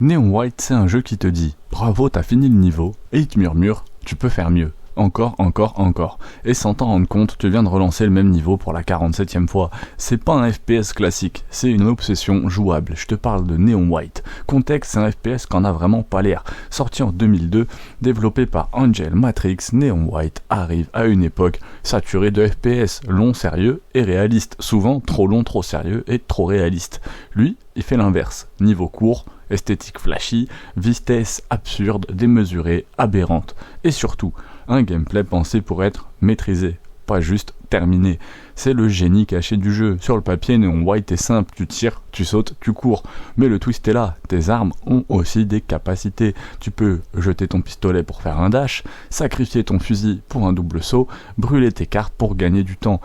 Neon White, c'est un jeu qui te dit « Bravo, t'as fini le niveau » et il te murmure « Tu peux faire mieux ». Encore, encore, encore. Et sans t'en rendre compte, tu viens de relancer le même niveau pour la 47e fois. C'est pas un FPS classique, c'est une obsession jouable. Je te parle de Neon White. Contexte, c'est un FPS qu'en a vraiment pas l'air. Sorti en 2002, développé par Angel Matrix, Neon White arrive à une époque saturée de FPS, long, sérieux et réaliste. Souvent trop long, trop sérieux et trop réaliste. Lui, il fait l'inverse. Niveau court, esthétique flashy, vitesse absurde, démesurée, aberrante. Et surtout, un gameplay pensé pour être maîtrisé, pas juste terminé. C'est le génie caché du jeu. Sur le papier, Neon White est simple, tu tires, tu sautes, tu cours. Mais le twist est là, tes armes ont aussi des capacités. Tu peux jeter ton pistolet pour faire un dash, sacrifier ton fusil pour un double saut, brûler tes cartes pour gagner du temps.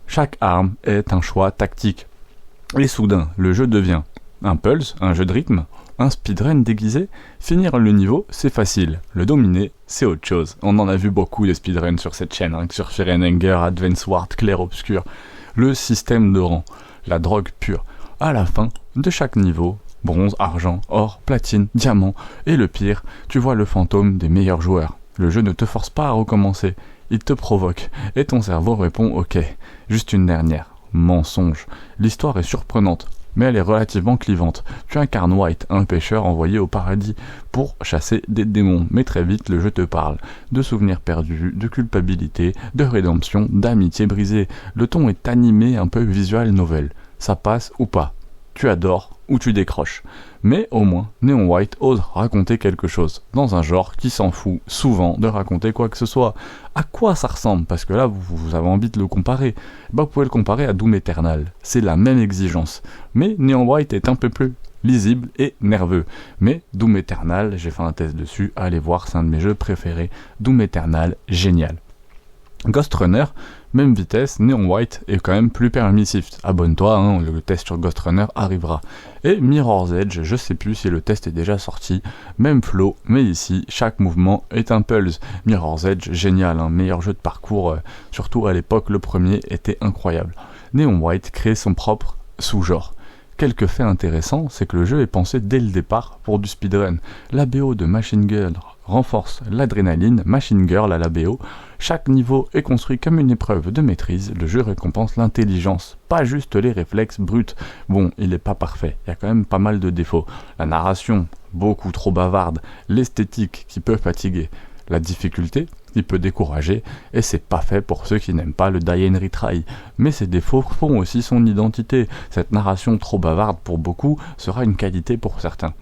Chaque arme est un choix tactique. Et soudain, le jeu devient un pulse, un jeu de rythme, un speedrun déguisé. Finir le niveau, c'est facile. Le dominer, c'est autre chose. On en a vu beaucoup de speedruns sur cette chaîne, sur Firehanger, Advance Wars, Clair Obscur. Le système de rang, la drogue pure. À la fin de chaque niveau, bronze, argent, or, platine, diamant, et le pire, tu vois le fantôme des meilleurs joueurs. Le jeu ne te force pas à recommencer, il te provoque, et ton cerveau répond « Ok, juste une dernière ». Mensonge. L'histoire est surprenante, mais elle est relativement clivante. Tu incarnes White, un pêcheur envoyé au paradis pour chasser des démons, mais très vite le jeu te parle de souvenirs perdus, de culpabilité, de rédemption, d'amitié brisée. Le ton est animé, un peu visual novel. Ça passe ou pas. Tu adores ou tu décroches. Mais au moins, Neon White ose raconter quelque chose, dans un genre qui s'en fout souvent de raconter quoi que ce soit. À quoi ça ressemble? Parce que là, vous avez envie de le comparer. Vous pouvez le comparer à Doom Eternal. C'est la même exigence. Mais Neon White est un peu plus lisible et nerveux. Mais Doom Eternal, j'ai fait un test dessus, allez voir, c'est un de mes jeux préférés. Doom Eternal, génial. Ghost Runner, même vitesse, Neon White est quand même plus permissif. Abonne-toi, le test sur Ghost Runner arrivera. Et Mirror's Edge, je sais plus si le test est déjà sorti, même flow, mais ici, chaque mouvement est un pulse. Mirror's Edge, génial, meilleur jeu de parcours, surtout à l'époque, le premier était incroyable. Neon White crée son propre sous-genre. Quelques faits intéressants, c'est que le jeu est pensé dès le départ pour du speedrun. La BO de Machine Gun renforce l'adrénaline, Machine Girl à la BO. Chaque niveau est construit comme une épreuve de maîtrise, le jeu récompense l'intelligence, pas juste les réflexes bruts. Bon, il n'est pas parfait, il y a quand même pas mal de défauts. La narration, beaucoup trop bavarde, l'esthétique qui peut fatiguer, la difficulté qui peut décourager, et c'est pas fait pour ceux qui n'aiment pas le die and retry. Mais ces défauts font aussi son identité. Cette narration trop bavarde pour beaucoup sera une qualité pour certains.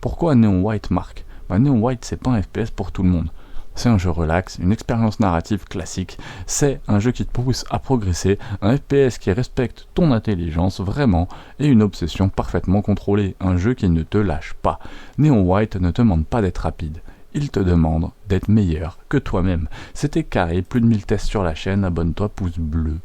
Pourquoi Neon White marque? Neon White, c'est pas un FPS pour tout le monde. C'est un jeu relax, une expérience narrative classique, c'est un jeu qui te pousse à progresser, un FPS qui respecte ton intelligence vraiment, et une obsession parfaitement contrôlée, un jeu qui ne te lâche pas. Neon White ne te demande pas d'être rapide, il te demande d'être meilleur que toi-même. C'était carré, plus de 1000 tests sur la chaîne, abonne-toi, pouce bleu.